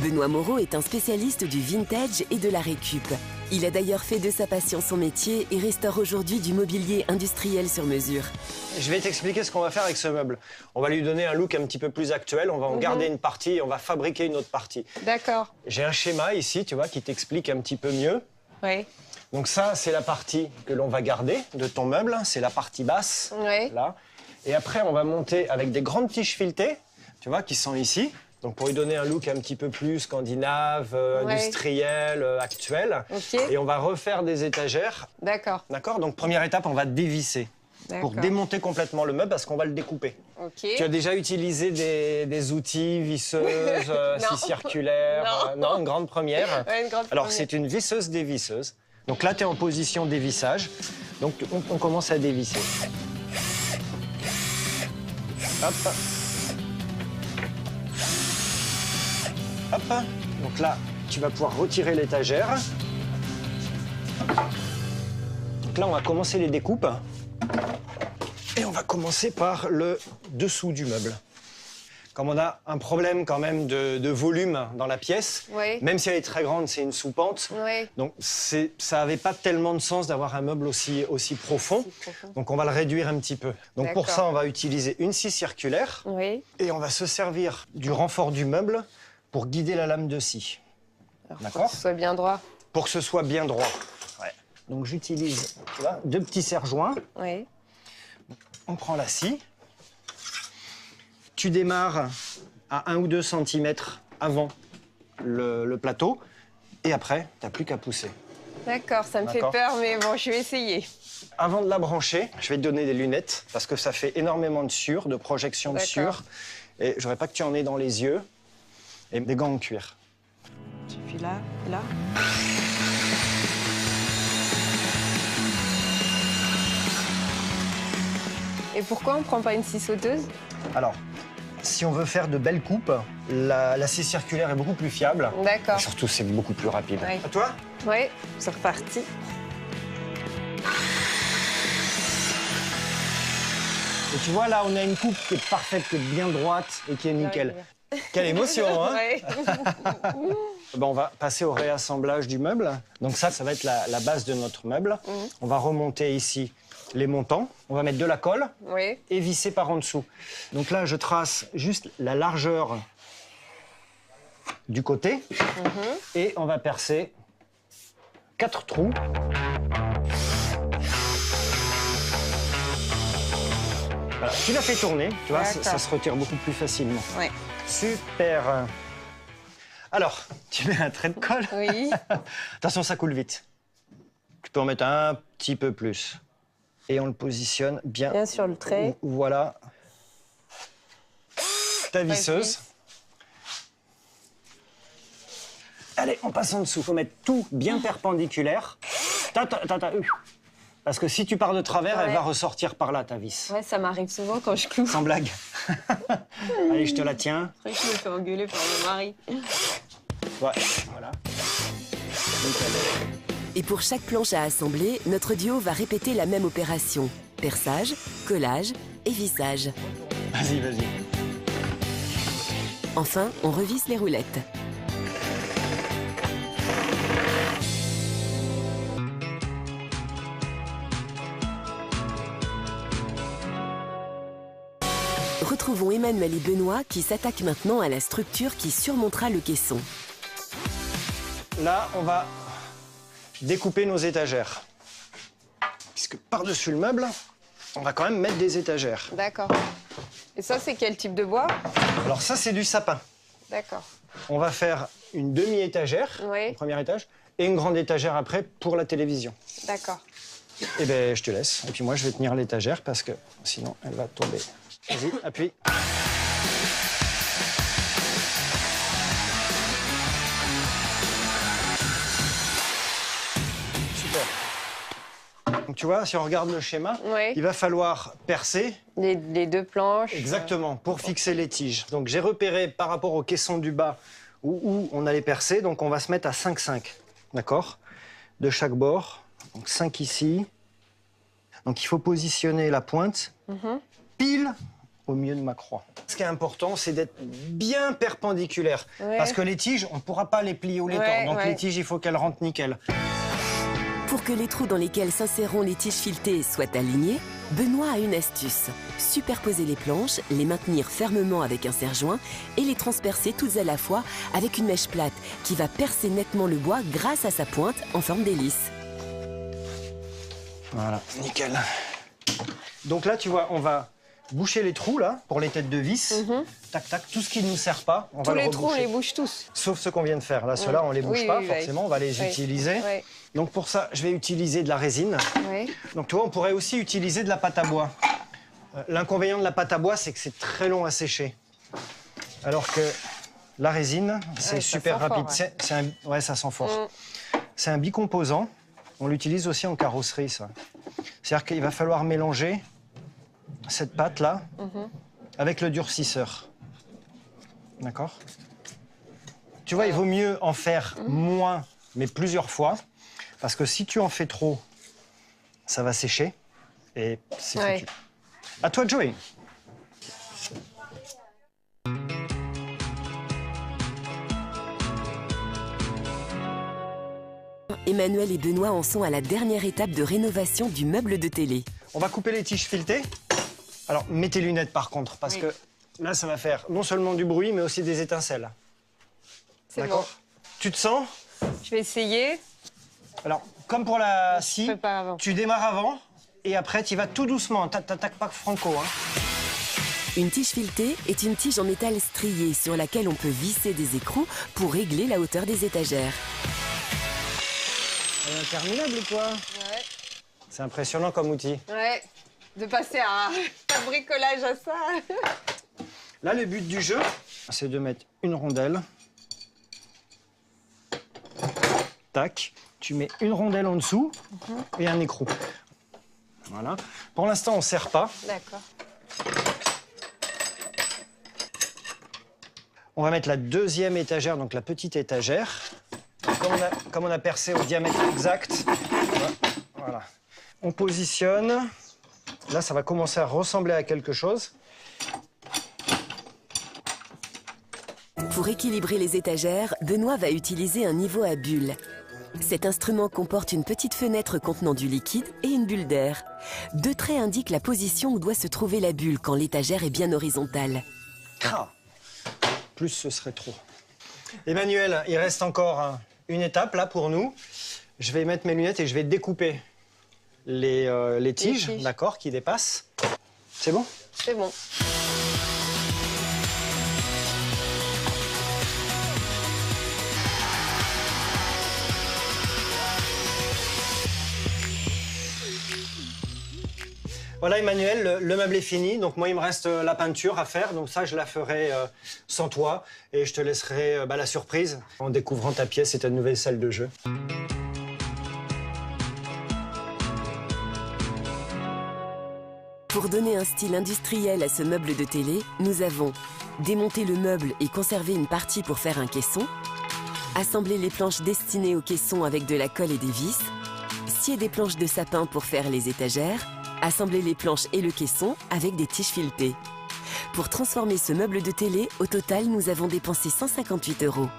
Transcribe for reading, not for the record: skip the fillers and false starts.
Benoît Moreau est un spécialiste du vintage et de la récup. Il a d'ailleurs fait de sa passion son métier et restaure aujourd'hui du mobilier industriel sur mesure. Je vais t'expliquer ce qu'on va faire avec ce meuble. On va lui donner un look un petit peu plus actuel, on va en garder une partie et on va fabriquer une autre partie. D'accord. J'ai un schéma ici, tu vois, qui t'explique un petit peu mieux. Oui. Donc ça, c'est la partie que l'on va garder de ton meuble, c'est la partie basse, là. Et après, on va monter avec des grandes tiges filetées, tu vois, qui sont ici. Donc pour lui donner un look un petit peu plus scandinave, industriel, actuel. Et on va refaire des étagères. D'accord. D'accord. Donc première étape, on va dévisser. Pour démonter complètement le meuble parce qu'on va le découper. Tu as déjà utilisé des outils, visseuses, scie circulaire? Non, une grande première. Alors c'est une visseuse dévisseuse. Donc là, tu es en position dévissage. Donc on commence à dévisser. Hop. Hop. Donc là, tu vas pouvoir retirer l'étagère. Donc là, on va commencer les découpes. Et on va commencer par le dessous du meuble. Comme on a un problème quand même de volume dans la pièce, même si elle est très grande, c'est une soupente. Donc ça n'avait pas tellement de sens d'avoir un meuble aussi profond. Donc on va le réduire un petit peu. Donc pour ça, on va utiliser une scie circulaire. Et on va se servir du renfort du meuble pour guider la lame de scie. D'accord. Pour que ce soit bien droit. Pour que ce soit bien droit. Donc j'utilise, tu vois, 2 petits serre-joints. On prend la scie. Tu démarres à 1 ou 2 centimètres avant le plateau. Et après, tu n'as plus qu'à pousser. D'accord, ça me fait peur, mais bon, je vais essayer. Avant de la brancher, je vais te donner des lunettes parce que ça fait énormément de sueur, de projection de sueur. Et je voudrais pas que tu en aies dans les yeux. Et des gants en cuir. Et puis là, et là. Et pourquoi on ne prend pas une scie sauteuse? Alors, si on veut faire de belles coupes, la scie circulaire est beaucoup plus fiable. D'accord. Et surtout, c'est beaucoup plus rapide. À toi? Oui, c'est reparti. Et tu vois, là, on a une coupe qui est parfaite, qui est bien droite et qui est nickel. Quelle émotion, hein? On va passer au réassemblage du meuble. Donc ça va être la base de notre meuble. On va remonter ici les montants. On va mettre de la colle et visser par en dessous. Donc là, je trace juste la largeur du côté. Et on va percer 4 trous. Voilà, tu l'as fait tourner, tu vois, ça se retire beaucoup plus facilement. Super. Alors, tu mets un trait de colle. Attention, ça coule vite. Tu peux en mettre un petit peu plus. Et on le positionne bien sur le trait. Voilà. Ta visseuse. Allez, on passe en dessous. Il faut mettre tout bien perpendiculaire. Parce que si tu pars de travers, elle va ressortir par là, ta vis. Ouais, ça m'arrive souvent quand je cloue. Sans blague. Allez, je te la tiens. C'est vrai que je me fais engueuler par mon mari. Ouais, voilà. Et pour chaque planche à assembler, notre duo va répéter la même opération. Perçage, collage et vissage. Vas-y, vas-y. Enfin, on revisse les roulettes. Retrouvons Emmanuel et Benoît qui s'attaquent maintenant à la structure qui surmontera le caisson. Là, on va découper nos étagères. Puisque par-dessus le meuble, on va quand même mettre des étagères. D'accord. Et ça, c'est quel type de bois? Alors ça, c'est du sapin. D'accord. On va faire une demi-étagère au premier étage et une grande étagère après pour la télévision. D'accord. Eh bien, je te laisse. Et puis moi, je vais tenir l'étagère parce que sinon, elle va tomber. Vas-y, appuie. Super. Donc tu vois, si on regarde le schéma, il va falloir percer les 2 planches. Exactement, pour fixer les tiges. Donc j'ai repéré par rapport au caisson du bas où on allait percer, donc on va se mettre à 5,5, d'accord? De chaque bord, donc 5 ici. Donc il faut positionner la pointe pile au milieu de ma croix. Ce qui est important, c'est d'être bien perpendiculaire. Ouais. Parce que les tiges, on ne pourra pas les plier ou les tordre. Donc les tiges, il faut qu'elles rentrent nickel. Pour que les trous dans lesquels s'inséreront les tiges filetées soient alignés, Benoît a une astuce. Superposer les planches, les maintenir fermement avec un serre-joint et les transpercer toutes à la fois avec une mèche plate qui va percer nettement le bois grâce à sa pointe en forme d'hélice. Voilà, nickel. Donc là, tu vois, on va boucher les trous, là, pour les têtes de vis. Tac, tac, tout ce qui ne nous sert pas, on va le reboucher. Tous les trous, on les bouge tous. Sauf ceux qu'on vient de faire. Là, ceux-là, on les bouge pas, forcément, on va les utiliser. Ouais. Donc pour ça, je vais utiliser de la résine. Ouais. Donc tu vois, on pourrait aussi utiliser de la pâte à bois. L'inconvénient de la pâte à bois, c'est que c'est très long à sécher. Alors que la résine, c'est super rapide. Fort, ça sent fort. C'est un bicomposant. On l'utilise aussi en carrosserie, ça. C'est-à-dire qu'il va falloir mélanger cette pâte-là avec le durcisseur. D'accord? Tu vois, il vaut mieux en faire moins, mais plusieurs fois. Parce que si tu en fais trop, ça va sécher et c'est foutu. À toi de jouer. Emmanuel et Benoît en sont à la dernière étape de rénovation du meuble de télé. On va couper les tiges filetées. Alors, mets tes lunettes par contre, parce que là, ça va faire non seulement du bruit, mais aussi des étincelles. C'est bon. Tu te sens? Je vais essayer. Alors, comme pour la scie, tu démarres avant et après, tu vas tout doucement. T'attaques pas franco. Hein. Une tige filetée est une tige en métal strié sur laquelle on peut visser des écrous pour régler la hauteur des étagères. Elle est interminable ou quoi? Ouais. C'est impressionnant comme outil. Ouais. De passer à un bricolage à ça. Là, le but du jeu, c'est de mettre une rondelle. Tac. Tu mets une rondelle en dessous et un écrou. Voilà. Pour l'instant, on ne serre pas. D'accord. On va mettre la deuxième étagère, donc la petite étagère. Comme on a percé au diamètre exact, voilà. On positionne. Là, ça va commencer à ressembler à quelque chose. Pour équilibrer les étagères, Benoît va utiliser un niveau à bulles. Cet instrument comporte une petite fenêtre contenant du liquide et une bulle d'air. Deux traits indiquent la position où doit se trouver la bulle quand l'étagère est bien horizontale. Ah, plus ce serait trop. Emmanuel, il reste encore une étape là pour nous. Je vais mettre mes lunettes et je vais découper les tiges, d'accord, qui dépassent. C'est bon? C'est bon. Voilà Emmanuel, le meuble est fini, donc moi il me reste la peinture à faire, donc ça je la ferai sans toi et je te laisserai la surprise en découvrant ta pièce et ta nouvelle salle de jeu. Pour donner un style industriel à ce meuble de télé, nous avons démonté le meuble et conservé une partie pour faire un caisson, assemblé les planches destinées au caisson avec de la colle et des vis, scié des planches de sapin pour faire les étagères, assembler les planches et le caisson avec des tiges filetées. Pour transformer ce meuble de télé, au total, nous avons dépensé 158 €.